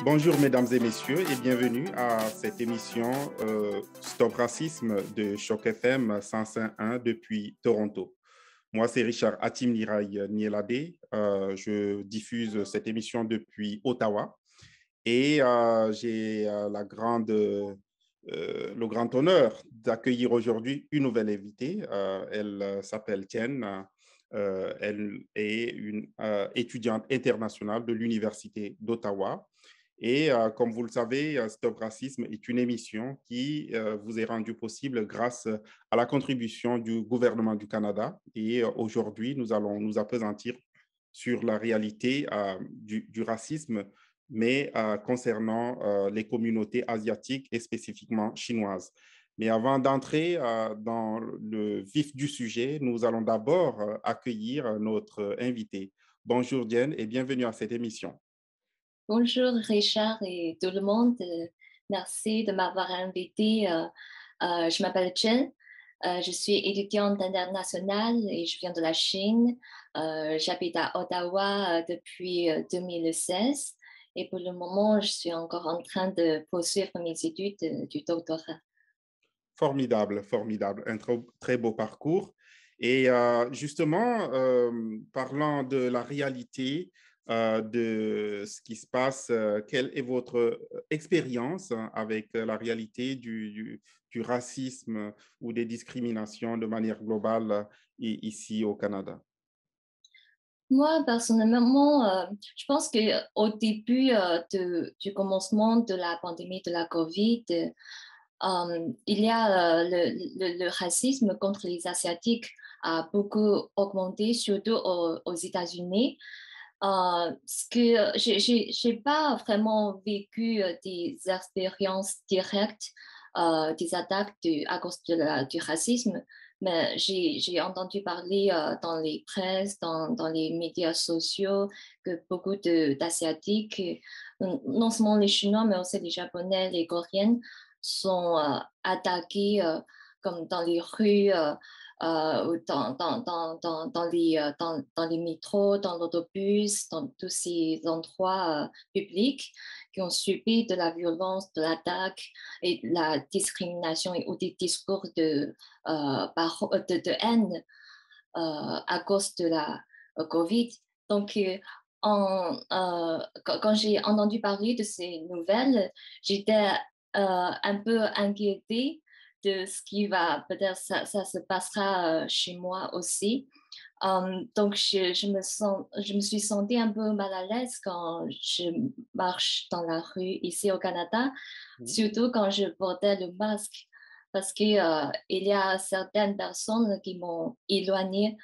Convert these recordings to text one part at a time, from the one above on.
Bonjour mesdames et messieurs et bienvenue à cette émission Stop Racisme de Choc FM 105.1 depuis Toronto. Moi, c'est Richard Atim Liraï Nielade. Je diffuse cette émission depuis Ottawa et j'ai le grand honneur d'accueillir aujourd'hui une nouvelle invitée. Elle s'appelle Tien. Elle est une étudiante internationale de l'Université d'Ottawa. Et comme vous le savez, Stop Racisme est une émission qui vous est rendue possible grâce à la contribution du gouvernement du Canada. Et aujourd'hui, nous allons nous appesantir sur la réalité du racisme, mais concernant les communautés asiatiques et spécifiquement chinoises. Mais avant d'entrer dans le vif du sujet, nous allons d'abord accueillir notre invité. Bonjour Diane et bienvenue à cette émission. Bonjour Richard et tout le monde. Merci de m'avoir invité. Je m'appelle Chen. Je suis étudiante internationale et je viens de la Chine. J'habite à Ottawa depuis 2016 et pour le moment, je suis encore en train de poursuivre mes études du doctorat. Formidable, formidable, un très beau parcours. Et justement, parlant de la réalité de ce qui se passe, quelle est votre expérience avec la réalité du racisme ou des discriminations de manière globale ici au Canada? Moi, personnellement, je pense qu'au début du commencement de la pandémie de la COVID, il y a le racisme contre les Asiatiques a beaucoup augmenté, surtout aux États-Unis. Ce que j'ai pas vraiment vécu des expériences directes des attaques à cause du racisme, mais j'ai entendu parler dans les presses, dans les médias sociaux, que beaucoup d'Asiatiques, non seulement les Chinois, mais aussi les Japonais, les Coréens, sont attaqués comme dans les rues, ou dans les métros, dans l'autobus, dans tous ces endroits publics qui ont subi de la violence, de l'attaque et de la discrimination ou des discours de haine à cause de la COVID. Donc, quand j'ai entendu parler de ces nouvelles, j'étais un peu inquiétée de ce qui va, peut-être ça se passera chez moi aussi. Donc, je me suis sentie un peu mal à l'aise quand je marche dans la rue ici au Canada, surtout quand je portais le masque, parce qu'il il y a certaines personnes qui m'ont éloignée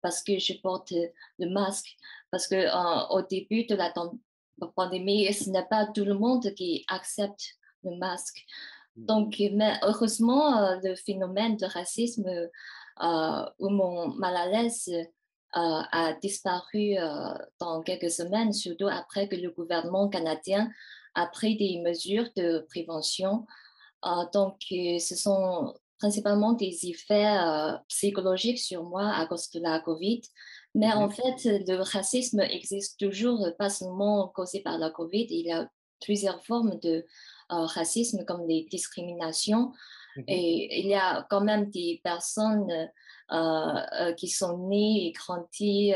parce que je porte le masque. Parce que au début de la pandémie, ce n'est pas tout le monde qui accepte le masque. Donc, mais heureusement, le phénomène de racisme ou mon mal à l'aise a disparu dans quelques semaines, surtout après que le gouvernement canadien a pris des mesures de prévention. Donc, ce sont principalement des effets psychologiques sur moi à cause de la COVID. Mais en Mhm, fait, le racisme existe toujours, pas seulement causé par la COVID. Il y a plusieurs formes de racisme, comme les discriminations. mhm, Et il y a quand même des personnes qui sont nées et grandies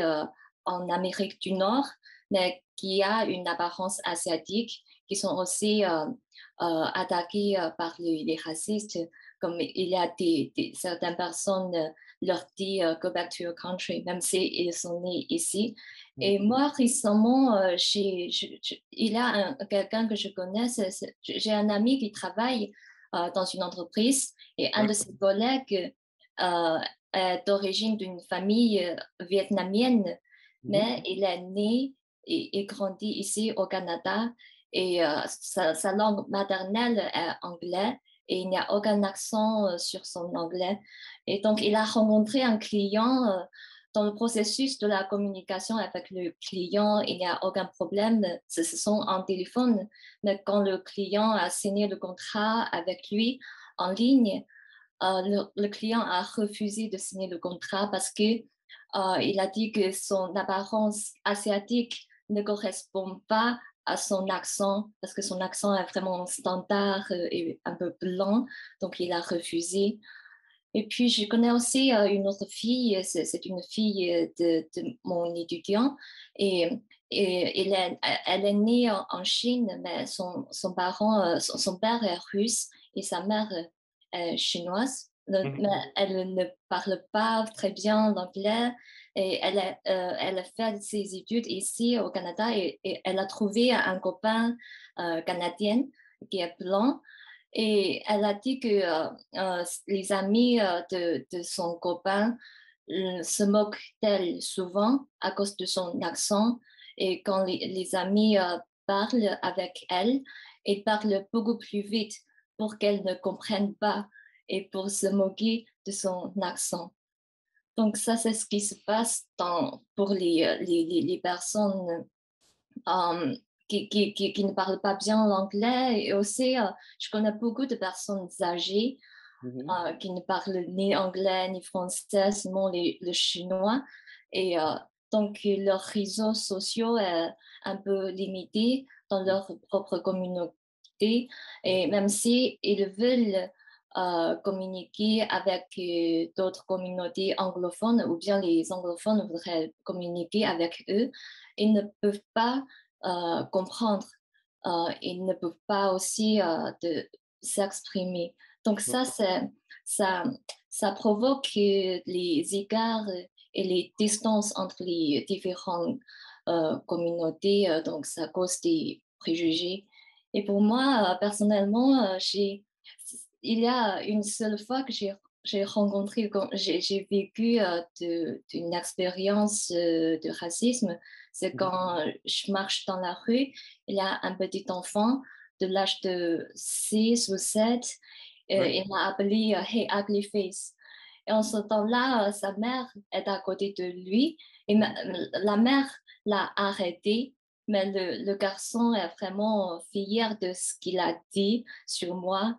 en Amérique du Nord, mais qui a une apparence asiatique, qui sont aussi attaquées par les racistes. Comme il y a certaines personnes leur disent Go back to your country, même s'ils sont nés ici. Et mhm, moi, récemment, il y a quelqu'un que je connais, j'ai un ami qui travaille dans une entreprise et un de d'accord, ses collègues est d'origine d'une famille vietnamienne, mhm, mais il est né et grandi ici au Canada et sa langue maternelle est anglais et il n'y a aucun accent sur son anglais. Et donc, il a rencontré un client dans le processus de la communication avec le client, il n'y a aucun problème, ce sont en téléphone, mais quand le client a signé le contrat avec lui en ligne, le client a refusé de signer le contrat parce que il a dit que son apparence asiatique ne correspond pas à son accent, parce que son accent est vraiment standard et un peu blanc, donc il a refusé. Et puis, je connais aussi une autre fille, c'est une fille de mon étudiant, et, et elle est née Chine, mais son père est russe et sa mère est chinoise. Mhm. Mais elle ne parle pas très bien l'anglais et elle a fait ses études ici au Canada et elle a trouvé un copain canadien qui est blanc et elle a dit que les amis de son copain se moquent d'elle souvent à cause de son accent. Et quand les amis parlent avec elle, ils parlent beaucoup plus vite pour qu'elle ne comprenne pas et pour se moquer de son accent. Donc ça, c'est ce qui se passe pour les personnes euh, qui ne parlent pas bien l'anglais. Et aussi, je connais beaucoup de personnes âgées Mhm. qui ne parlent ni anglais ni français, seulement le chinois. Et donc, leurs réseaux sociaux est un peu limité dans leur propre communauté. Et même si ils veulent communiquer avec d'autres communautés anglophones ou bien les anglophones voudraient communiquer avec eux, ils ne peuvent pas comprendre. Ils ne peuvent pas aussi s'exprimer. Donc ça, ça provoque les écarts et les distances entre les différentes communautés. Donc ça cause des préjugés. Et pour moi, personnellement, il y a une seule fois que j'ai rencontré, j'ai vécu d'une expérience de racisme. C'est Mhm. quand je marche dans la rue, il y a un petit enfant de l'âge de 6 ou 7, Ouais. il m'a appelé Hey Ugly Face. Et en ce temps-là, sa mère est à côté de lui et la mère l'a arrêté, mais le garçon est vraiment fier de ce qu'il a dit sur moi.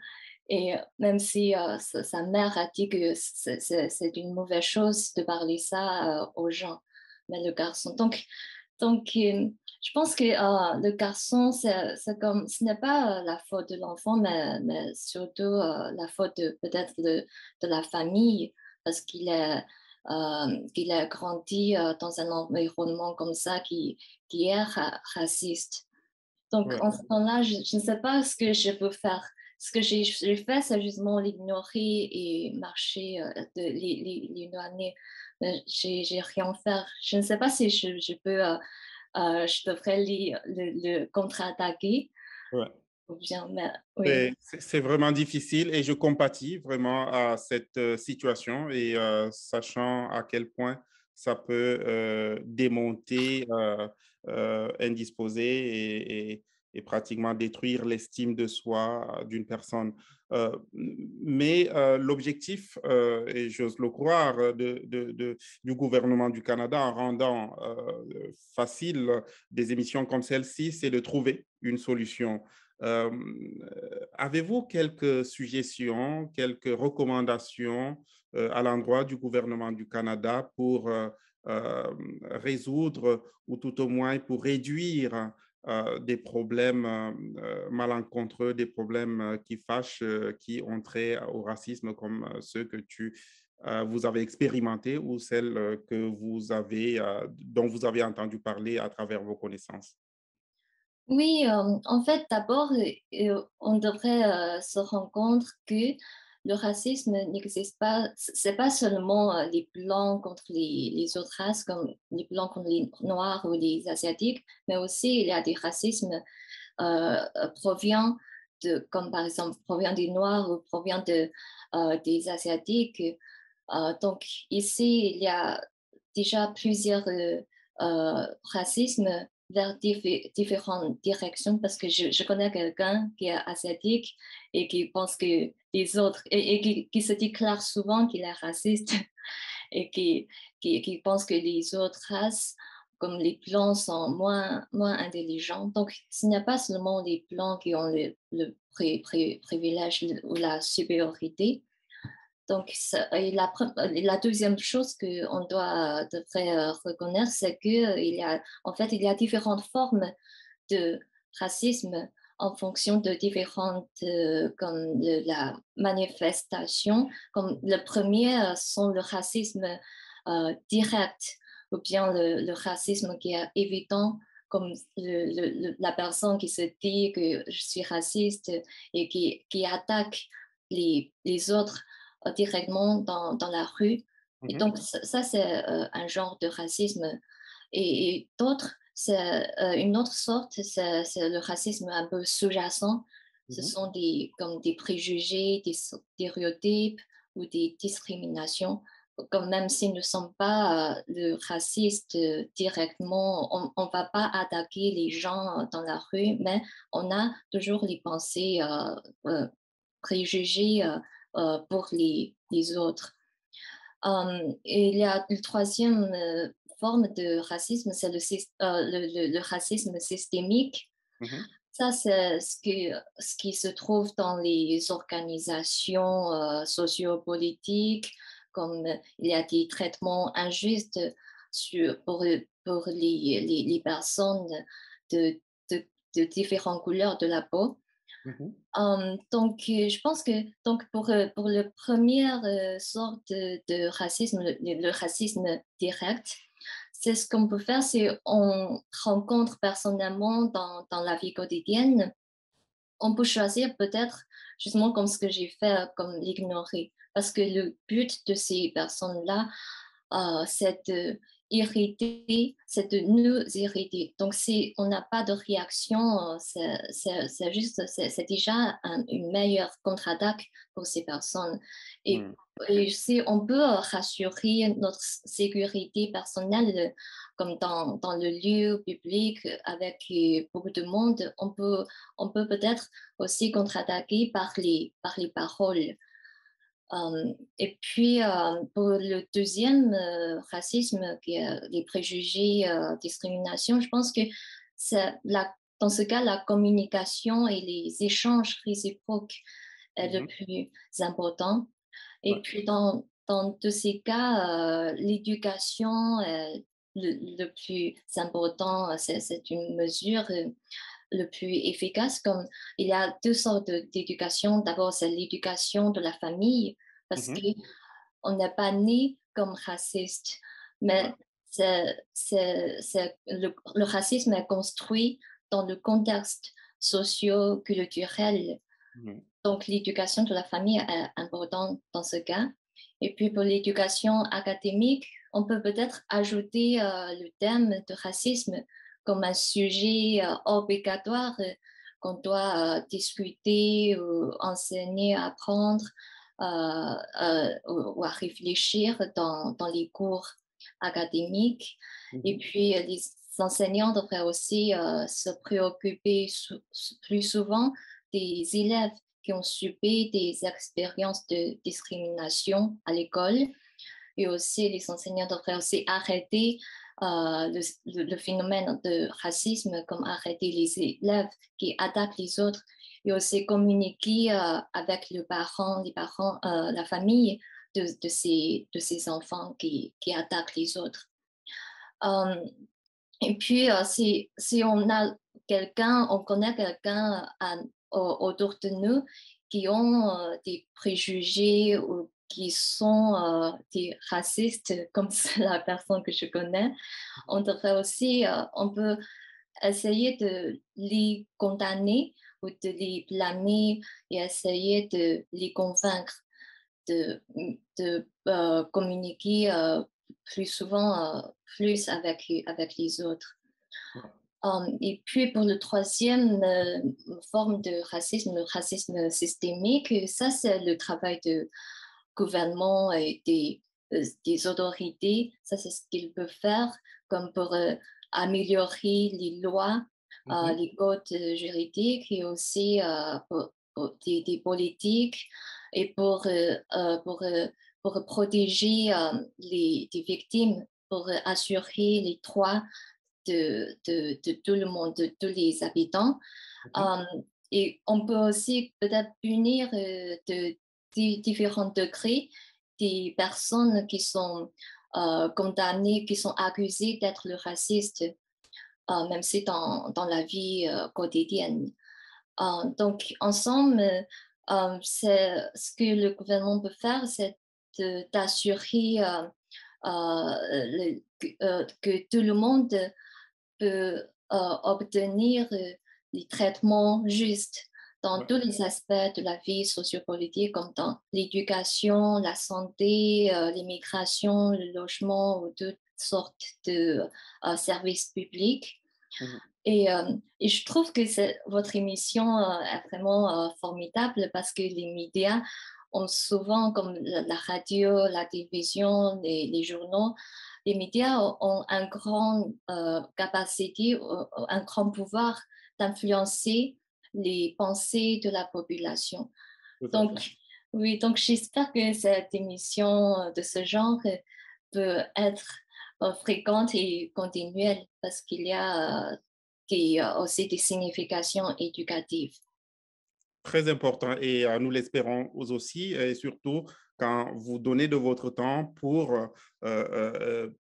Et même si sa mère a dit que c'est une mauvaise chose de parler ça aux gens, mais le garçon. Donc, je pense que le garçon, c'est comme, ce n'est pas la faute de l'enfant, mais surtout la faute peut-être de la famille, parce qu'il a grandi dans un environnement comme ça qui est raciste. Donc, Ouais. en ce temps-là, je ne sais pas ce que je peux faire. Ce que j'ai fait, c'est justement l'ignorer et marcher, l'éloigner. Mais j'ai rien faire. Je ne sais pas si je peux, je devrais le contre-attaquer Ouais. ou bien, mais oui. C'est vraiment difficile et je compatis vraiment à cette situation et sachant à quel point ça peut démonter, indisposer et pratiquement détruire l'estime de soi d'une personne. Mais l'objectif, et j'ose le croire, du gouvernement du Canada en rendant facile des émissions comme celle-ci, c'est de trouver une solution. Euh, Avez-vous quelques suggestions, quelques recommandations à l'endroit du gouvernement du Canada pour euh, résoudre ou tout au moins pour réduire des problèmes malencontreux, des problèmes qui fâchent, qui ont trait au racisme comme ceux que vous avez expérimentés ou celles que dont vous avez entendu parler à travers vos connaissances? Oui, en fait, d'abord, on devrait se rendre compte que le racisme n'existe pas. C'est pas seulement les blancs contre les autres races, comme les blancs contre les noirs ou les asiatiques, mais aussi il y a des racismes provient comme par exemple, provient des noirs ou provient des asiatiques. Donc ici, il y a déjà plusieurs racismes vers différentes directions parce que je connais quelqu'un qui est asiatique et qui pense que les autres, et qui se déclare souvent qu'il est raciste et qui pense que les autres races, comme les blancs, sont moins intelligents. Donc, ce n'est pas seulement les blancs qui ont le privilège ou la supériorité. Donc, la deuxième chose qu'on devrait reconnaître, c'est qu'il y a, en fait, il y a différentes formes de racisme en fonction de différentes comme la manifestation. Comme le premier sont le racisme direct ou bien le racisme qui est évident, comme la personne qui se dit que je suis raciste et qui attaque les autres directement dans la rue. Et Mhm. donc, ça c'est un genre de racisme. Et d'autres, c'est une autre sorte, c'est le racisme un peu sous-jacent. Ce Mhm. sont comme des préjugés, des stéréotypes ou des discriminations. Comme même s'ils ne sont pas le raciste directement, on ne va pas attaquer les gens dans la rue, mais on a toujours les pensées préjugées pour les autres. Et il y a une troisième forme de racisme, c'est le racisme systémique. Mhm. Ça, c'est ce qui se trouve dans les organisations sociopolitiques, comme il y a des traitements injustes pour les personnes de, de, de différentes couleurs de la peau. Mhm. Donc, je pense que donc pour le première sorte de racisme, le racisme direct, c'est ce qu'on peut faire, c'est on rencontre personnellement dans la vie quotidienne, on peut choisir peut-être justement comme ce que j'ai fait, comme l'ignorer. Parce que le but de ces personnes-là, c'est de irriter, c'est de nous irriter. Donc, si on n'a pas de réaction, c'est juste, c'est déjà une meilleure contre-attaque pour ces personnes. Et, Mhm. et si on peut rassurer notre sécurité personnelle, comme dans le lieu public avec beaucoup de monde, on peut peut-être aussi contre-attaquer par les paroles. Et puis, pour le deuxième racisme, qui est les préjugés, discrimination, je pense que dans ce cas, la communication et les échanges réciproques est le Mhm. plus important. Et Ouais. puis, dans tous ces cas, l'éducation est le plus important. C'est une mesure le plus efficace. Comme il y a deux sortes d'éducation. D'abord, c'est l'éducation de la famille, parce Mhm. qu'on n'est pas né comme raciste, Ouais. mais le racisme est construit dans le contexte socio-culturel. Mhm. Donc, l'éducation de la famille est importante dans ce cas. Et puis, pour l'éducation académique, on peut peut-être ajouter le thème de racisme comme un sujet obligatoire qu'on doit discuter ou enseigner, apprendre ou à réfléchir dans les cours académiques. Et Mhm. puis, les enseignants devraient aussi se préoccuper plus souvent des élèves qui ont subi des expériences de discrimination à l'école. Et aussi, les enseignants devraient aussi arrêter le phénomène de racisme, comme arrêter les élèves qui attaquent les autres, et aussi communiquer avec les parents, la famille de ces enfants qui attaquent les autres. Euh, et puis, si on a quelqu'un, on connaît quelqu'un autour de nous qui ont des préjugés ou qui sont des racistes, comme c'est la personne que je connais, on devrait aussi, on peut essayer de les condamner ou de les blâmer et essayer de les convaincre de, de communiquer plus souvent, plus avec les autres. Ouais. Et puis pour le troisième forme de racisme, le racisme systémique, ça c'est le travail de gouvernement et des autorités. Ça c'est ce qu'ils peuvent faire comme pour améliorer les lois, Mhm. les codes juridiques et aussi pour des politiques et pour protéger les victimes, pour assurer les droits de tout le monde, de tous les habitants. Mhm. Euh, et on peut aussi peut-être punir de différents degrés des personnes qui sont condamnées, qui sont accusées d'être le raciste. même si dans la vie quotidienne. Donc, ensemble, ce que le gouvernement peut faire, c'est d'assurer que tout le monde peut obtenir des traitements justes dans Ouais. tous les aspects de la vie sociopolitique, comme dans l'éducation, la santé, l'immigration, le logement ou toutes sortes de services publics. Mhm. Et je trouve que votre émission est vraiment formidable parce que les médias ont souvent, comme la radio, la télévision, les journaux, les médias ont un grand capacité, un grand pouvoir d'influencer les pensées de la population. Tout à fait. Donc, oui, donc j'espère que cette émission de ce genre peut être fréquente et continuelle parce qu'il y a aussi des significations éducatives. Très important et nous l'espérons aussi, et surtout quand vous donnez de votre temps pour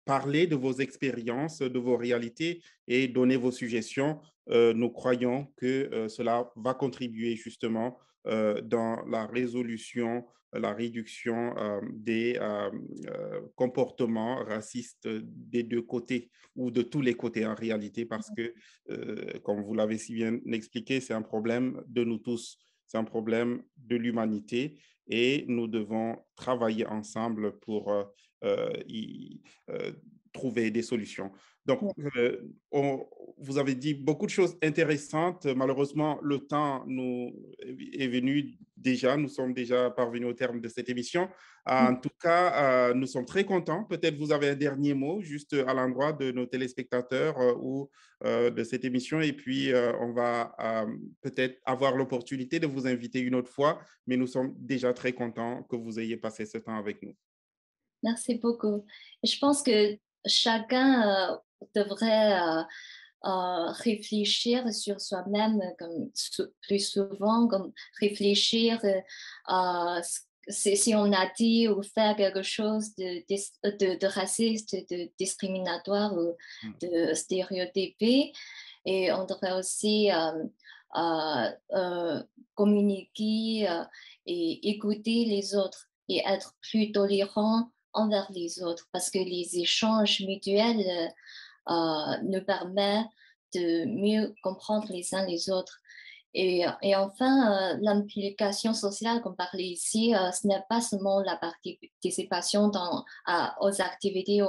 parler de vos expériences, de vos réalités et donner vos suggestions. Nous croyons que cela va contribuer justement dans la résolution, la réduction des comportements racistes des deux côtés ou de tous les côtés en réalité, parce que, comme vous l'avez si bien expliqué, c'est un problème de nous tous. C'est un problème de l'humanité et nous devons travailler ensemble pour y trouver des solutions. Donc, vous avez dit beaucoup de choses intéressantes. Malheureusement, le temps nous est venu déjà. Nous sommes déjà parvenus au terme de cette émission. En tout cas, nous sommes très contents. Peut-être vous avez un dernier mot juste à l'endroit de nos téléspectateurs ou de cette émission. Et puis, on va peut-être avoir l'opportunité de vous inviter une autre fois, mais nous sommes déjà très contents que vous ayez passé ce temps avec nous. Merci beaucoup. Et je pense que chacun devrait réfléchir sur soi-même comme plus souvent, comme réfléchir si on a dit ou fait quelque chose de raciste, de discriminatoire ou Mm. de stéréotypé. Et on devrait aussi communiquer et écouter les autres et être plus tolérant envers les autres parce que les échanges mutuels nous permettent de mieux comprendre les uns les autres. Et enfin, l'implication sociale qu'on parlait ici, ce n'est pas seulement la participation aux activités,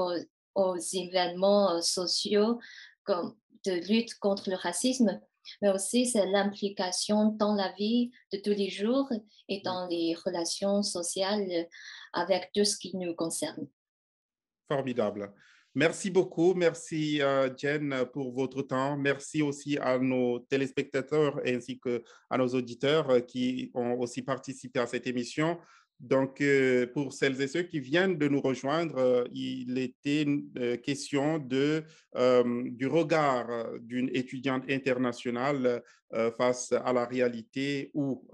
aux événements sociaux comme de lutte contre le racisme, mais aussi c'est l'implication dans la vie de tous les jours et Oui. dans les relations sociales avec tout ce qui nous concerne. Formidable. Merci beaucoup. Merci, Jen, pour votre temps. Merci aussi à nos téléspectateurs ainsi qu'à nos auditeurs qui ont aussi participé à cette émission. Donc, pour celles et ceux qui viennent de nous rejoindre, il était question du regard d'une étudiante internationale face à la réalité ou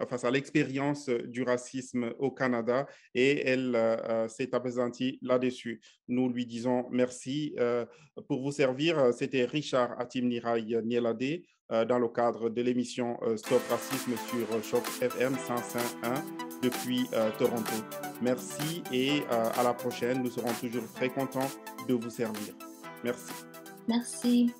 face à l'expérience du racisme au Canada et elle s'est appesantie là-dessus. Nous lui disons merci. Pour vous servir, c'était Richard Atimnirai Nielade dans le cadre de l'émission Stop Racisme sur Choc FM 105.1 depuis Toronto. Merci et à la prochaine. Nous serons toujours très contents de vous servir. Merci. Merci.